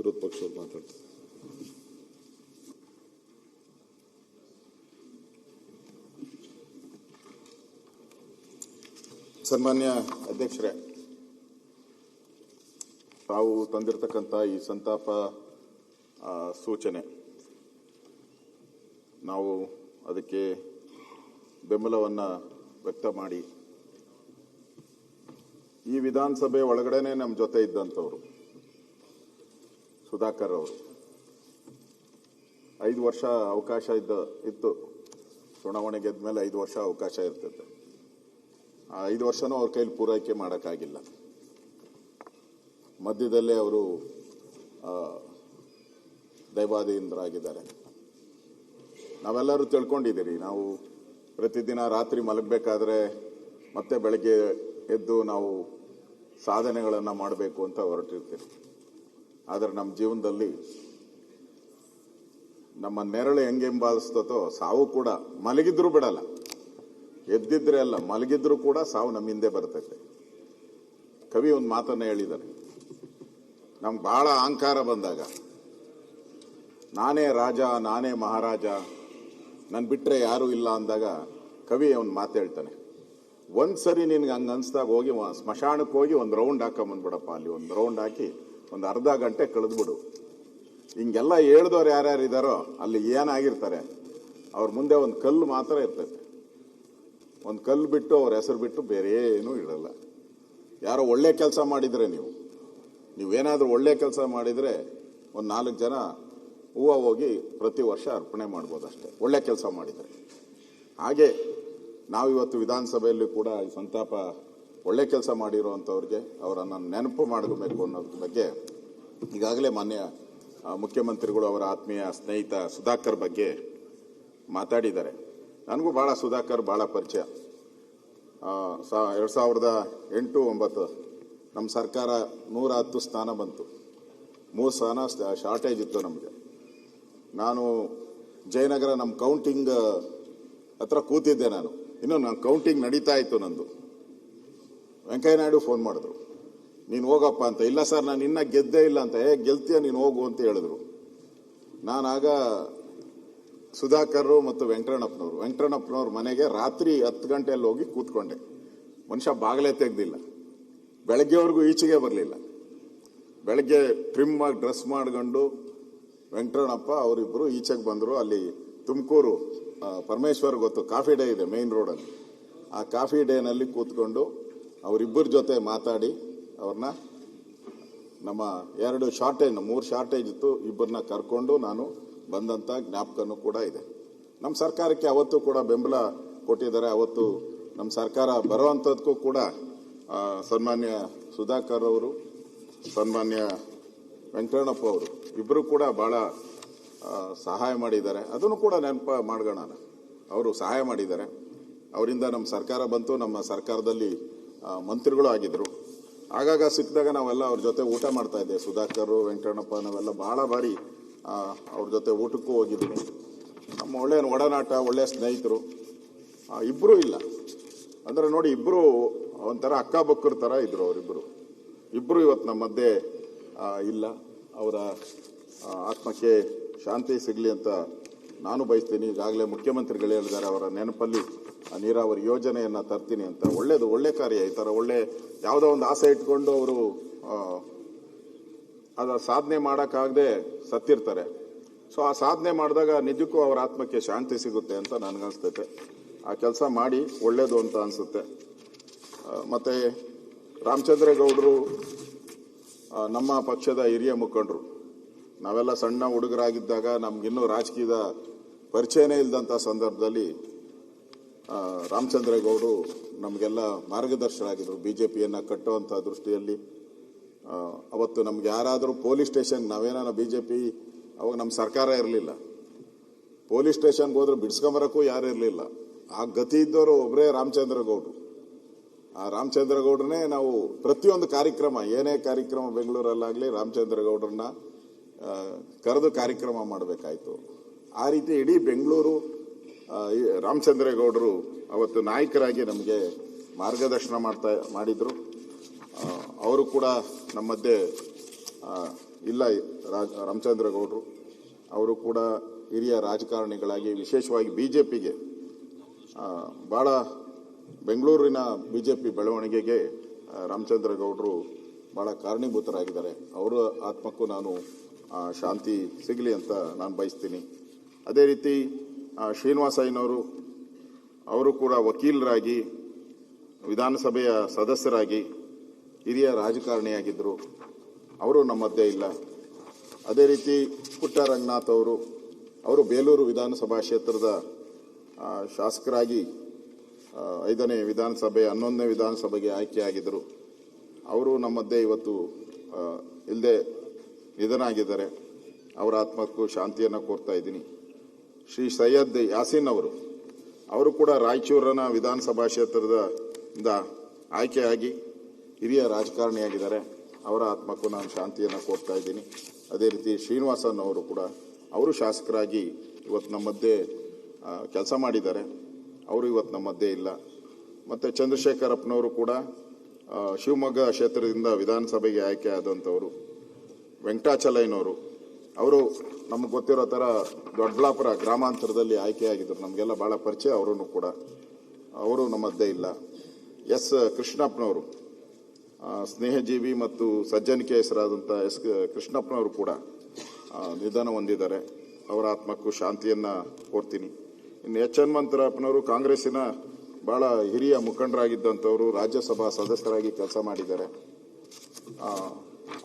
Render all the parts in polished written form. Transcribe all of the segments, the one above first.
ವಿರೋಧ ಪಕ್ಷವರು ಮಾತಾಡ್ತಾರೆ. ಸನ್ಮಾನ್ಯ ಅಧ್ಯಕ್ಷರೇ, ತಾವು ತಂದಿರತಕ್ಕಂಥ ಈ ಸಂತಾಪ ಸೂಚನೆ ನಾವು ಅದಕ್ಕೆ ಬೆಂಬಲವನ್ನು ವ್ಯಕ್ತ ಮಾಡಿ ಈ ವಿಧಾನಸಭೆ ಒಳಗಡೆನೆ ನಮ್ಮ ಜೊತೆ ಇದ್ದಂಥವ್ರು ಸುಧಾಕರ್ ಅವರು 5 ವರ್ಷ ಅವಕಾಶ ಇತ್ತು. ಚುನಾವಣೆ ಗೆದ್ದ ಮೇಲೆ 5 ವರ್ಷ ಅವಕಾಶ ಇರ್ತದೆ. ಆ 5 ವರ್ಷನೂ ಅವ್ರ ಕೈಲಿ ಪೂರೈಕೆ ಮಾಡೋಕ್ಕಾಗಿಲ್ಲ. ಮಧ್ಯದಲ್ಲೇ ಅವರು ದೈವಾಧೀನರಾಗಿದ್ದಾರೆ. ನಾವೆಲ್ಲರೂ ತಿಳ್ಕೊಂಡಿದ್ದೀರಿ. ನಾವು ಪ್ರತಿದಿನ ರಾತ್ರಿ ಮಲಗಬೇಕಾದ್ರೆ ಮತ್ತೆ ಬೆಳಗ್ಗೆ ಎದ್ದು ನಾವು ಸಾಧನೆಗಳನ್ನು ಮಾಡಬೇಕು ಅಂತ ಹೊರಟಿರ್ತೀವಿ. ಆದರೆ ನಮ್ಮ ಜೀವನದಲ್ಲಿ ನಮ್ಮ ನೆರಳು ಹೆಂಗೆ ಹಿಂಬಾಲಿಸ್ತೋ ಸಾವು ಕೂಡ ಮಲಗಿದ್ರೂ ಬಿಡಲ್ಲ. ಎದ್ದಿದ್ರೆ ಅಲ್ಲ, ಮಲಗಿದ್ರೂ ಕೂಡ ಸಾವು ನಮ್ಮ ಹಿಂದೆ ಬರ್ತೈತೆ. ಕವಿ ಒಂದು ಮಾತನ್ನು ಹೇಳಿದ್ದಾರೆ, ನಮ್ಗೆ ಬಹಳ ಅಹಂಕಾರ ಬಂದಾಗ, ನಾನೇ ರಾಜ ನಾನೇ ಮಹಾರಾಜ ನನ್ ಬಿಟ್ರೆ ಯಾರೂ ಇಲ್ಲ ಅಂದಾಗ ಕವಿ ಒಂದು ಮಾತು ಹೇಳ್ತಾನೆ, ಒಂದ್ಸರಿ ನಿನ್ಗೆ ಹಂಗೆ ಅನ್ಸ್ದಾಗ ಹೋಗಿ ಸ್ಮಶಾನಕ್ಕೆ ಹೋಗಿ ಒಂದು ರೌಂಡ್ ಹಾಕೊಂಬಂದ್ಬಿಡಪ್ಪ. ಅಲ್ಲಿ ಒಂದು ರೌಂಡ್ ಹಾಕಿ ಒಂದು ಅರ್ಧ ಗಂಟೆ ಕಳೆದ್ಬಿಡು. ಹಿಂಗೆಲ್ಲ ಹೇಳ್ದವ್ರು ಯಾರ್ಯಾರು ಇದ್ದಾರೋ ಅಲ್ಲಿ ಏನಾಗಿರ್ತಾರೆ, ಅವ್ರ ಮುಂದೆ ಒಂದು ಕಲ್ಲು ಮಾತ್ರ ಇರ್ತೈತೆ. ಒಂದು ಕಲ್ಲು ಬಿಟ್ಟು ಅವ್ರ ಹೆಸರು ಬಿಟ್ಟು ಬೇರೆ ಏನೂ ಇಡಲ್ಲ. ಯಾರೋ ಒಳ್ಳೆ ಕೆಲಸ ಮಾಡಿದರೆ ನೀವೇನಾದರೂ ಒಳ್ಳೆ ಕೆಲಸ ಮಾಡಿದರೆ ಒಂದು 4 ಜನ ಹೂವು ಹೋಗಿ ಪ್ರತಿ ವರ್ಷ ಅರ್ಪಣೆ ಮಾಡ್ಬೋದು ಅಷ್ಟೇ, ಒಳ್ಳೆ ಕೆಲಸ ಮಾಡಿದರೆ. ಹಾಗೆ ನಾವಿವತ್ತು ವಿಧಾನಸಭೆಯಲ್ಲಿ ಕೂಡ ಈ ಸಂತಾಪ ಒಳ್ಳೆ ಕೆಲಸ ಮಾಡಿರೋವಂಥವ್ರಿಗೆ ಅವರನ್ನು ನೆನಪು ಮಾಡಬೇಕು ಅನ್ನೋದ್ರ ಬಗ್ಗೆ ಈಗಾಗಲೇ ಮಾನ್ಯ ಮುಖ್ಯಮಂತ್ರಿಗಳು ಅವರ ಆತ್ಮೀಯ ಸ್ನೇಹಿತ ಸುಧಾಕರ್ ಬಗ್ಗೆ ಮಾತಾಡಿದ್ದಾರೆ. ನನಗೂ ಭಾಳ ಸುಧಾಕರ್ ಭಾಳ ಪರಿಚಯ. 2008-09 ನಮ್ಮ ಸರ್ಕಾರ 110 ಸ್ಥಾನ ಬಂತು. 3 ಸ್ಥಾನ ಶಾರ್ಟೇಜ್ ಇತ್ತು ನಮಗೆ. ನಾನು ಜಯನಗರ ನಮ್ಮ ಕೌಂಟಿಂಗ್ ಹತ್ರ ಕೂತಿದ್ದೆ. ಇನ್ನು ನನ್ನ ಕೌಂಟಿಂಗ್ ನಡೀತಾ ಇತ್ತು. ನಂದು ವೆಂಕಯ್ಯನಾಯ್ಡು ಫೋನ್ ಮಾಡಿದ್ರು, ನೀನು ಹೋಗಪ್ಪ ಅಂತ. ಇಲ್ಲ ಸರ್, ನಾನು ಇನ್ನೂ ಗೆದ್ದೇ ಇಲ್ಲ ಅಂತ. ಗೆಲ್ತೀಯ ನೀನು ಹೋಗು ಅಂತ ಹೇಳಿದ್ರು. ನಾನಾಗ ಸುಧಾಕರ್ ಮತ್ತು ವೆಂಕಟಣ್ಣಪ್ಪನವ್ರ ಮನೆಗೆ ರಾತ್ರಿ 10 ಗಂಟೆಯಲ್ಲಿ ಹೋಗಿ ಕೂತ್ಕೊಂಡೆ. ಮನುಷ್ಯ ಬಾಗಿಲೇ ತೆಗ್ದಿಲ್ಲ. ಬೆಳಗ್ಗೆವರೆಗೂ ಈಚೆಗೆ ಬರಲಿಲ್ಲ. ಬೆಳಗ್ಗೆ ಟ್ರಿಮ್ ಆಗಿ ಡ್ರೆಸ್ ಮಾಡ್ಕೊಂಡು ವೆಂಕಟಣ್ಣಪ್ಪ ಅವರಿಬ್ಬರು ಈಚೆಗೆ ಬಂದರು. ಅಲ್ಲಿ ತುಮಕೂರು ಪರಮೇಶ್ವರ್ ಗೊತ್ತು, ಕಾಫಿ ಡೇ ಇದೆ ಮೇನ್ ರೋಡಲ್ಲಿ. ಆ ಕಾಫಿ ಡೇನಲ್ಲಿ ಕೂತ್ಕೊಂಡು ಅವರಿಬ್ಬರ ಜೊತೆ ಮಾತಾಡಿ ಅವ್ರನ್ನ ನಮ್ಮ 2 ಶಾರ್ಟೇಜ್ 3 ಶಾರ್ಟೇಜ್ ಇತ್ತು, ಇಬ್ಬರನ್ನ ಕರ್ಕೊಂಡು ನಾನು ಬಂದಂಥ ಜ್ಞಾಪಕನೂ ಕೂಡ ಇದೆ. ನಮ್ಮ ಸರ್ಕಾರಕ್ಕೆ ಅವತ್ತು ಕೂಡ ಬೆಂಬಲ ಕೊಟ್ಟಿದ್ದಾರೆ. ಅವತ್ತು ನಮ್ಮ ಸರ್ಕಾರ ಬರುವಂಥದ್ದಕ್ಕೂ ಕೂಡ ಸನ್ಮಾನ್ಯ ಸುಧಾಕರ್ ಅವರು, ಸನ್ಮಾನ್ಯ ವೆಂಕಟಣ್ಣಪ್ಪ ಅವರು ಇಬ್ಬರು ಕೂಡ ಭಾಳ ಸಹಾಯ ಮಾಡಿದ್ದಾರೆ. ಅದನ್ನು ಕೂಡ ನೆನಪು ಮಾಡ್ಕೋಣ. ಅವರು ಸಹಾಯ ಮಾಡಿದ್ದಾರೆ. ಅವರಿಂದ ನಮ್ಮ ಸರ್ಕಾರ ಬಂತು. ನಮ್ಮ ಸರ್ಕಾರದಲ್ಲಿ ಮಂತ್ರಿಗಳು ಆಗಿದ್ದರು. ಆಗಾಗ ಸಿಕ್ಕಿದಾಗ ನಾವೆಲ್ಲ ಅವ್ರ ಜೊತೆ ಊಟ ಮಾಡ್ತಾ ಇದ್ದೇವೆ. ಸುಧಾಕರ್, ವೆಂಕಟಣ್ಣಪ್ಪ ನಾವೆಲ್ಲ ಭಾಳ ಬಾರಿ ಅವ್ರ ಜೊತೆ ಊಟಕ್ಕೂ ಹೋಗಿದ್ದೀನಿ. ನಮ್ಮ ಒಳ್ಳೆಯ ಒಡನಾಟ, ಒಳ್ಳೆಯ ಸ್ನೇಹಿತರು ಇಬ್ಬರೂ ಇಲ್ಲ ಅಂದರೆ ನೋಡಿ, ಇಬ್ಬರು ಒಂಥರ ಅಕ್ಕಬಕ್ಕರ ಥರ ಇದ್ರು. ಇಬ್ಬರು ಇವತ್ತು ನಮ್ಮ ಮಧ್ಯೆ ಇಲ್ಲ. ಅವರ ಆತ್ಮಕ್ಕೆ ಶಾಂತಿ ಸಿಗಲಿ ಅಂತ ನಾನು ಬಯಸ್ತೀನಿ. ಈಗಾಗಲೇ ಮುಖ್ಯಮಂತ್ರಿಗಳು ಹೇಳಿದ್ದಾರೆ, ಅವರ ನೆನಪಲ್ಲಿ ನೀರಾವರಿ ಯೋಜನೆಯನ್ನು ತರ್ತೀನಿ ಅಂತ. ಒಳ್ಳೆ ಕಾರ್ಯ. ಈ ಥರ ಒಳ್ಳೆ ಯಾವುದೋ ಒಂದು ಆಸೆ ಇಟ್ಕೊಂಡು ಅವರು ಅದರ ಸಾಧನೆ ಮಾಡೋಕ್ಕಾಗದೆ ಸತ್ತಿರ್ತಾರೆ. ಸೊ ಆ ಸಾಧನೆ ಮಾಡಿದಾಗ ನಿಜಕ್ಕೂ ಅವರ ಆತ್ಮಕ್ಕೆ ಶಾಂತಿ ಸಿಗುತ್ತೆ ಅಂತ ನನಗನ್ಸ್ತೈತೆ. ಆ ಕೆಲಸ ಮಾಡಿ ಒಳ್ಳೇದು ಅಂತ ಅನಿಸುತ್ತೆ. ಮತ್ತು ರಾಮಚಂದ್ರೇಗೌಡರು ನಮ್ಮ ಪಕ್ಷದ ಹಿರಿಯ ಮುಖಂಡರು. ನಾವೆಲ್ಲ ಸಣ್ಣ ಹುಡುಗರಾಗಿದ್ದಾಗ ನಮಗಿನ್ನೂ ರಾಜಕೀಯದ ಪರಿಚಯನೇ ಇಲ್ಲದಂಥ ಸಂದರ್ಭದಲ್ಲಿ ರಾಮಚಂದ್ರೇಗೌಡರು ನಮಗೆಲ್ಲ ಮಾರ್ಗದರ್ಶಕರಾಗಿದ್ದರು. BJPಯನ್ನು ಕಟ್ಟುವಂಥ ದೃಷ್ಟಿಯಲ್ಲಿ ಅವತ್ತು ನಮ್ಗೆ ಯಾರಾದರೂ ಪೊಲೀಸ್ ಸ್ಟೇಷನ್, ನಾವೇನಾರ BJP ಅವಾಗ ನಮ್ಮ ಸರ್ಕಾರ ಇರಲಿಲ್ಲ, ಪೊಲೀಸ್ ಸ್ಟೇಷನ್ಗೆ ಹೋದ್ರೆ ಬಿಡಿಸ್ಕೊಂಬರಕ್ಕೂ ಯಾರು ಇರಲಿಲ್ಲ. ಆ ಗತಿ ಇದ್ದವರು ಒಬ್ಬರೇ ರಾಮಚಂದ್ರೇಗೌಡರು. ಆ ರಾಮಚಂದ್ರೇಗೌಡರನ್ನೇ ನಾವು ಪ್ರತಿಯೊಂದು ಕಾರ್ಯಕ್ರಮ, ಏನೇ ಕಾರ್ಯಕ್ರಮ ಬೆಂಗಳೂರಲ್ಲಾಗಲಿ ರಾಮಚಂದ್ರೇಗೌಡರನ್ನ ಕರೆದು ಕಾರ್ಯಕ್ರಮ ಮಾಡಬೇಕಾಯ್ತು. ಆ ರೀತಿ ಇಡೀ ಬೆಂಗಳೂರು ರಾಮಚಂದ್ರೇಗೌಡರು ಅವತ್ತು ನಾಯಕರಾಗಿ ನಮಗೆ ಮಾರ್ಗದರ್ಶನ ಮಾಡಿದ್ರು. ಅವರು ಕೂಡ ನಮ್ಮ ಮಧ್ಯೆ ಇಲ್ಲ ರಾಮಚಂದ್ರ ಗೌಡರು ಅವರು ಕೂಡ ಹಿರಿಯ ರಾಜಕಾರಣಿಗಳಾಗಿ ವಿಶೇಷವಾಗಿ ಬಿಜೆಪಿಗೆ ಭಾಳ ಬೆಂಗಳೂರಿನ ಬಿಜೆಪಿ ಬೆಳವಣಿಗೆಗೆ ರಾಮಚಂದ್ರ ಗೌಡರು ಭಾಳ ಕಾರಣೀಭೂತರಾಗಿದ್ದಾರೆ. ಅವರ ಆತ್ಮಕ್ಕೂ ನಾನು ಶಾಂತಿ ಸಿಗಲಿ ಅಂತ ನಾನು ಬಯಸ್ತೀನಿ. ಅದೇ ರೀತಿ ಶ್ರೀನಿವಾಸಯ್ಯನವರು ಅವರು ಕೂಡ ವಕೀಲರಾಗಿ ವಿಧಾನಸಭೆಯ ಸದಸ್ಯರಾಗಿ ಹಿರಿಯ ರಾಜಕಾರಣಿಯಾಗಿದ್ದರು. ಅವರು ನಮ್ಮ ಮಧ್ಯೆ ಇಲ್ಲ. ಅದೇ ರೀತಿ ಪುಟ್ಟರಂಗನಾಥ್ ಅವರು ಬೇಲೂರು ವಿಧಾನಸಭಾ ಕ್ಷೇತ್ರದ ಶಾಸಕರಾಗಿ 5ನೇ ವಿಧಾನಸಭೆ 11ನೇ ವಿಧಾನಸಭೆಗೆ ಆಯ್ಕೆಯಾಗಿದ್ದರು. ಅವರು ನಮ್ಮ ಮಧ್ಯೆ ಇವತ್ತು ಇಲ್ಲದೆ ನಿಧನ ಆಗಿದ್ದಾರೆ. ಅವರ ಆತ್ಮಕ್ಕೂ ಶಾಂತಿಯನ್ನು ಕೋರ್ತಾ ಇದ್ದೀನಿ. ಶ್ರೀ ಸೈಯದ್ ಯಾಸೀನ್ ಅವರು ಕೂಡ ರಾಯಚೂರಿನ ವಿಧಾನಸಭಾ ಕ್ಷೇತ್ರದಿಂದ ಆಯ್ಕೆಯಾಗಿ ಹಿರಿಯ ರಾಜಕಾರಣಿಯಾಗಿದ್ದಾರೆ. ಅವರ ಆತ್ಮಕ್ಕೂ ನಾನು ಶಾಂತಿಯನ್ನು ಕೋರ್ತಾ ಇದ್ದೀನಿ. ಅದೇ ರೀತಿ ಶ್ರೀನಿವಾಸನ್ ಅವರು ಕೂಡ ಅವರು ಶಾಸಕರಾಗಿ ಇವತ್ತು ನಮ್ಮ ಮಧ್ಯೆ ಕೆಲಸ ಮಾಡಿದ್ದಾರೆ. ಅವರು ಇವತ್ತು ನಮ್ಮ ಮಧ್ಯೆ ಇಲ್ಲ. ಮತ್ತು ಚಂದ್ರಶೇಖರಪ್ಪನವರು ಕೂಡ ಶಿವಮೊಗ್ಗ ಕ್ಷೇತ್ರದಿಂದ ವಿಧಾನಸಭೆಗೆ ಆಯ್ಕೆ ಆದಂಥವರು. ವೆಂಕಟಾಚಲಯ್ಯನವರು ಅವರು ನಮಗೆ ಗೊತ್ತಿರೋ ಥರ ದೊಡ್ಡಬಳ್ಳಾಪುರ ಗ್ರಾಮಾಂತರದಲ್ಲಿ ಆಯ್ಕೆಯಾಗಿದ್ದರು. ನಮಗೆಲ್ಲ ಭಾಳ ಪರಿಚಯ. ಅವರೂ ಕೂಡ ಅವರು ನಮ್ಮ ಮಧ್ಯೆ ಇಲ್ಲ. ಎಸ್ ಕೃಷ್ಣಪ್ಪನವರು ಸ್ನೇಹಜೀವಿ ಮತ್ತು ಸಜ್ಜನಿಕೆ ಹೆಸರಾದಂಥ ಕೃಷ್ಣಪ್ಪನವರು ಕೂಡ ನಿಧನ ಹೊಂದಿದ್ದಾರೆ. ಅವರ ಆತ್ಮಕ್ಕೂ ಶಾಂತಿಯನ್ನು ಕೋರ್ತೀನಿ. ಇನ್ನು ಹನುಮಂತರಾಯಪ್ಪನವರು ಕಾಂಗ್ರೆಸ್ಸಿನ ಭಾಳ ಹಿರಿಯ ಮುಖಂಡರಾಗಿದ್ದಂಥವರು, ರಾಜ್ಯಸಭಾ ಸದಸ್ಯರಾಗಿ ಕೆಲಸ ಮಾಡಿದ್ದಾರೆ.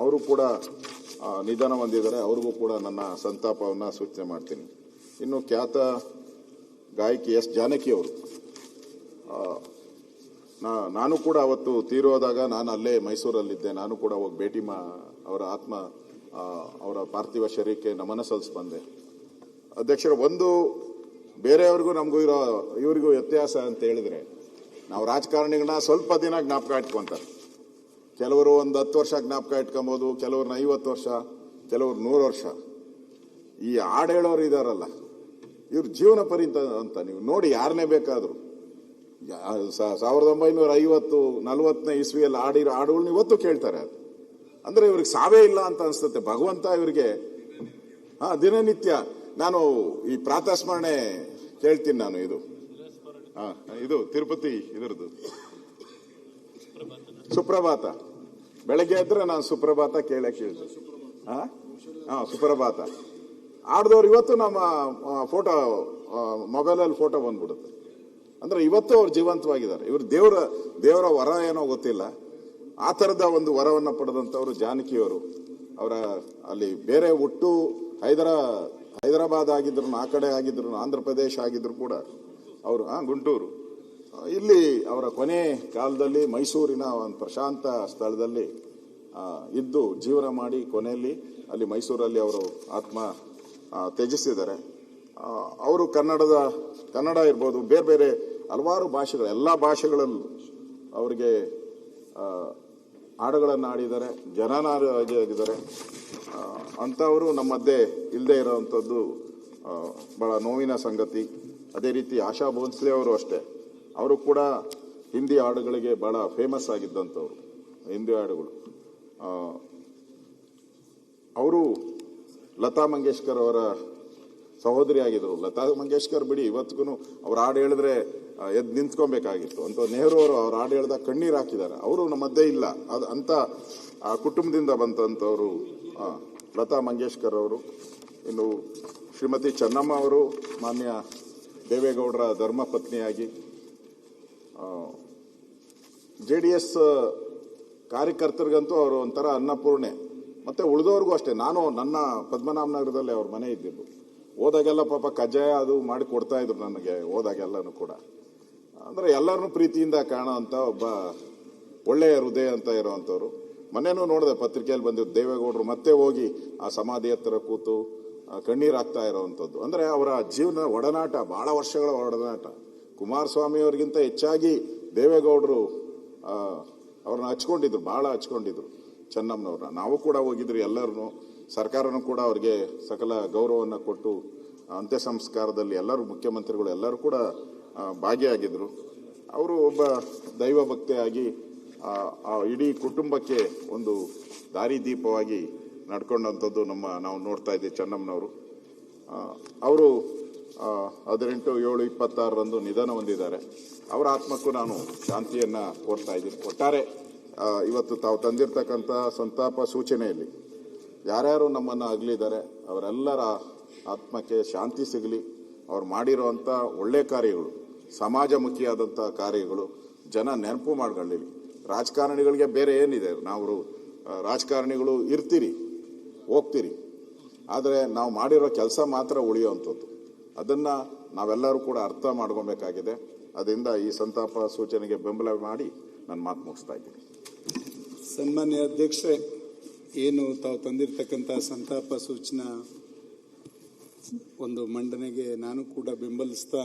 ಅವರು ಕೂಡ ನಿಧನ ಹೊಂದಿದ್ದಾರೆ. ಅವ್ರಿಗೂ ಕೂಡ ನನ್ನ ಸಂತಾಪವನ್ನು ಸೂಚನೆ ಮಾಡ್ತೀನಿ. ಇನ್ನು ಖ್ಯಾತ ಗಾಯಕಿ ಎಸ್ ಜಾನಕಿಯವರು, ನಾನು ಕೂಡ ಅವತ್ತು ತೀರೋದಾಗ ನಾನು ಅಲ್ಲೇ ಮೈಸೂರಲ್ಲಿದ್ದೆ. ನಾನು ಕೂಡ ಹೋಗಿ ಭೇಟಿ ಅವರ ಪಾರ್ಥಿವ ಶರೀರಕ್ಕೆ ನಮನ ಸಲ್ಲಿಸಿ ಬಂದೆ. ಅಧ್ಯಕ್ಷರ, ಒಂದು ಬೇರೆಯವ್ರಿಗೂ ನಮಗೂ ಇವರಿಗೂ ವ್ಯತ್ಯಾಸ ಅಂತ ಹೇಳಿದ್ರೆ, ನಾವು ರಾಜಕಾರಣಿಗಳನ್ನ ಸ್ವಲ್ಪ ದಿನ ಜ್ಞಾಪಕ ಇಟ್ಕೊಂತಾರೆ. ಕೆಲವರು ಒಂದು 10 ವರ್ಷ ಜ್ಞಾಪಕ ಇಟ್ಕೊಬೋದು, ಕೆಲವ್ರನ್ನ 50 ವರ್ಷ, ಕೆಲವ್ರು 100 ವರ್ಷ. ಈ ಹಾಡು ಹೇಳೋರು ಇದಾರಲ್ಲ, ಇವ್ರ ಜೀವನ ಪರ್ಯಂತ ಅಂತ ನೀವು ನೋಡಿ, ಯಾರನ್ನೇ ಬೇಕಾದ್ರು 1950-40ನೇ ಇಸ್ವಿಯಲ್ಲಿ ಆಡಿರೋ ಹಾಡುಗಳನ್ನ ಇವತ್ತು ಕೇಳ್ತಾರೆ. ಅದು ಅಂದ್ರೆ ಇವ್ರಿಗೆ ಸಾವೇ ಇಲ್ಲ ಅಂತ ಅನ್ಸುತ್ತೆ. ಭಗವಂತ ಇವರಿಗೆ ದಿನನಿತ್ಯ ನಾನು ಈ ಪ್ರಾತಃ ಸ್ಮರಣೆ ಕೇಳ್ತೀನಿ. ನಾನು ಇದು ತಿರುಪತಿ ಇದರದ್ದು ಸುಪ್ರಭಾತ, ಬೆಳಗ್ಗೆ ಎದ್ರೆ ನಾನು ಸುಪ್ರಭಾತ ಕೇಳ್ತೀನಿ. ಸುಪ್ರಭಾತ ಆಡ್ದವ್ರು ಇವತ್ತು ನಮ್ಮ ಫೋಟೋ ಮೊಬೈಲಲ್ಲಿ ಫೋಟೋ ಬಂದ್ಬಿಡುತ್ತೆ. ಅಂದ್ರೆ ಇವತ್ತು ಅವ್ರು ಜೀವಂತವಾಗಿದ್ದಾರೆ. ಇವರು ದೇವರ ವರ ಏನೋ ಗೊತ್ತಿಲ್ಲ, ಆ ಥರದ ಒಂದು ವರವನ್ನು ಪಡೆದಂಥವ್ರು ಜಾನಕಿಯವರು. ಅವರ ಅಲ್ಲಿ ಬೇರೆ ಹುಟ್ಟು ಹೈದರಾಬಾದ್ ಆಗಿದ್ರು, ಆ ಕಡೆ ಆಗಿದ್ರು, ಆಂಧ್ರ ಪ್ರದೇಶ ಆಗಿದ್ರು ಕೂಡ ಅವರು ಗುಂಟೂರು, ಇಲ್ಲಿ ಅವರ ಕೊನೆ ಕಾಲದಲ್ಲಿ ಮೈಸೂರಿನ ಒಂದು ಪ್ರಶಾಂತ ಸ್ಥಳದಲ್ಲಿ ಇದ್ದು ಜೀವನ ಮಾಡಿ ಕೊನೆಯಲ್ಲಿ ಅಲ್ಲಿ ಮೈಸೂರಲ್ಲಿ ಅವರು ಆತ್ಮ ತ್ಯಜಿಸಿದ್ದಾರೆ. ಅವರು ಕನ್ನಡ ಇರ್ಬೋದು, ಬೇರೆ ಬೇರೆ ಹಲವಾರು ಭಾಷೆಗಳು, ಎಲ್ಲ ಭಾಷೆಗಳಲ್ಲೂ ಅವರಿಗೆ ಹಾಡುಗಳನ್ನು ಆಡಿದ್ದಾರೆ, ಜನನಾಗಿದ್ದಾರೆ. ಅಂಥವರು ನಮ್ಮ ಮಧ್ಯೆ ಇಲ್ಲದೆ ಇರೋವಂಥದ್ದು ಬಹಳ ನೋವಿನ ಸಂಗತಿ. ಅದೇ ರೀತಿ ಆಶಾ ಭೋನ್ಸ್ಲೆ ಅವರು ಅಷ್ಟೇ, ಅವರು ಕೂಡ ಹಿಂದಿ ಹಾಡುಗಳಿಗೆ ಬಹಳ ಫೇಮಸ್ ಆಗಿದ್ದಂಥವ್ರು, ಹಿಂದಿ ಹಾಡುಗಳು. ಅವರು ಲತಾ ಮಂಗೇಶ್ಕರ್ ಅವರ ಸಹೋದರಿ ಆಗಿದ್ರು. ಲತಾ ಮಂಗೇಶ್ಕರ್ ಬಿಡಿ, ಇವತ್ತಿಗೂ ಅವ್ರ ಹಾಡು ಹೇಳಿದ್ರೆ ಎದ್ದು ನಿಂತ್ಕೊಬೇಕಾಗಿತ್ತು. ಅಂತ ನೆಹರು ಅವರು ಅವ್ರ ಹಾಡು ಹೇಳಿದಾಗ ಕಣ್ಣೀರು ಹಾಕಿದ್ದಾರೆ. ಅವರು ನಮ್ಮ ಮಧ್ಯೆ ಇಲ್ಲ. ಅದು ಅಂತ ಆ ಕುಟುಂಬದಿಂದ ಬಂತಂಥವ್ರು ಲತಾ ಮಂಗೇಶ್ಕರ್ ಅವರು. ಇನ್ನು ಶ್ರೀಮತಿ ಚೆನ್ನಮ್ಮ ಅವರು ಮಾನ್ಯ ದೇವೇಗೌಡರ ಧರ್ಮಪತ್ನಿಯಾಗಿ, JDS ಕಾರ್ಯಕರ್ತರಿಗಂತೂ ಅವರು ಒಂಥರ ಅನ್ನಪೂರ್ಣೆ. ಮತ್ತೆ ಉಳಿದವ್ರಿಗೂ ಅಷ್ಟೇ. ನನ್ನ ಪದ್ಮನಾಭನಗರದಲ್ಲಿ ಅವ್ರ ಮನೆ ಇದ್ದಿದ್ದು. ಹೋದಾಗೆಲ್ಲ ಪಾಪ ಕಜ್ಜಾಯ ಅದು ಮಾಡಿ ಕೊಡ್ತಾ ಇದ್ರು ನನಗೆ, ಹೋದಾಗೆಲ್ಲನೂ ಕೂಡ. ಅಂದ್ರೆ ಎಲ್ಲರನ್ನೂ ಪ್ರೀತಿಯಿಂದ ಕಾಣೋಂಥ ಒಬ್ಬ ಒಳ್ಳೆಯ ಹೃದಯ ಅಂತ ಇರೋವಂಥವ್ರು. ಮೊನ್ನೆನೂ ನೋಡಿದೆ ಪತ್ರಿಕೆಯಲ್ಲಿ ಬಂದಿದ್ದು, ದೇವೇಗೌಡರು ಮತ್ತೆ ಹೋಗಿ ಆ ಸಮಾಧಿ ಹತ್ತಿರ ಕೂತು ಕಣ್ಣೀರು ಹಾಕ್ತಾ ಇರೋವಂಥದ್ದು. ಅಂದ್ರೆ ಅವರ ಜೀವನ ಒಡನಾಟ, ಬಹಳ ವರ್ಷಗಳ ಒಡನಾಟ. ಕುಮಾರಸ್ವಾಮಿ ಅವರಿಗಿಂತ ಹೆಚ್ಚಾಗಿ ದೇವೇಗೌಡರು ಅವ್ರನ್ನ ಹಚ್ಕೊಂಡಿದ್ರು, ಬಹಳ ಹಚ್ಕೊಂಡಿದ್ರು ಚೆನ್ನಮ್ಮನವ್ರನ್ನ. ನಾವು ಕೂಡ ಹೋಗಿದ್ರಿ ಎಲ್ಲರೂ. ಸರ್ಕಾರನೂ ಕೂಡ ಅವ್ರಿಗೆ ಸಕಲ ಗೌರವವನ್ನು ಕೊಟ್ಟು ಅಂತ್ಯ ಸಂಸ್ಕಾರದಲ್ಲಿ ಎಲ್ಲರೂ, ಮುಖ್ಯಮಂತ್ರಿಗಳು ಎಲ್ಲರೂ ಕೂಡ ಭಾಗಿಯಾಗಿದ್ದರು. ಅವರು ಒಬ್ಬ ದೈವ ಭಕ್ತಿಯಾಗಿ ಇಡೀ ಕುಟುಂಬಕ್ಕೆ ಒಂದು ದಾರಿದೀಪವಾಗಿ ನಡ್ಕೊಂಡಂಥದ್ದು ನಾವು ನೋಡ್ತಾ ಇದ್ದೀವಿ. ಚೆನ್ನಮ್ಮನವರು ಅವರು 18/7/26 ನಿಧನ ಹೊಂದಿದ್ದಾರೆ. ಅವರ ಆತ್ಮಕ್ಕೂ ನಾನು ಶಾಂತಿಯನ್ನ ಕೋರ್ತಾ ಇದ್ದೀನಿ. ಒಟ್ಟಾರೆ ಇವತ್ತು ತಾವು ತಂದಿರತಕ್ಕಂಥ ಸಂತಾಪ ಸೂಚನೆಯಲ್ಲಿ ಯಾರ್ಯಾರು ನಮ್ಮನ್ನು ಅಗಲಿದ್ದಾರೆ ಅವರೆಲ್ಲರ ಆತ್ಮಕ್ಕೆ ಶಾಂತಿ ಸಿಗಲಿ. ಅವ್ರು ಮಾಡಿರುವಂಥ ಒಳ್ಳೆ ಕಾರ್ಯಗಳು, ಸಮಾಜಮುಖಿಯಾದಂಥ ಕಾರ್ಯಗಳು ಜನ ನೆನಪು ಮಾಡ್ಕೊಳ್ಳಿ. ರಾಜಕಾರಣಿಗಳಿಗೆ ಬೇರೆ ಏನಿದೆ, ನಾವು ರಾಜಕಾರಣಿಗಳು ಇರ್ತೀರಿ, ಹೋಗ್ತೀರಿ, ಆದರೆ ನಾವು ಮಾಡಿರೋ ಕೆಲಸ ಮಾತ್ರ ಉಳಿಯುವಂಥದ್ದು. ಅದನ್ನು ನಾವೆಲ್ಲರೂ ಕೂಡ ಅರ್ಥ ಮಾಡ್ಕೊಬೇಕಾಗಿದೆ. ಅದರಿಂದ ಈ ಸಂತಾಪ ಸೂಚನೆಗೆ ಬೆಂಬಲ ಮಾಡಿ ನನ್ನ ಮಾತು ಮುಗಿಸ್ತಾ ಇದ್ದೀನಿ. ಸನ್ಮಾನ್ಯ ಅಧ್ಯಕ್ಷರೇ, ಏನು ತಾವು ತಂದಿರತಕ್ಕಂಥ ಸಂತಾಪ ಸೂಚನಾ ಒಂದು ಮಂಡನೆಗೆ ನಾನು ಕೂಡ ಬೆಂಬಲಿಸ್ತಾ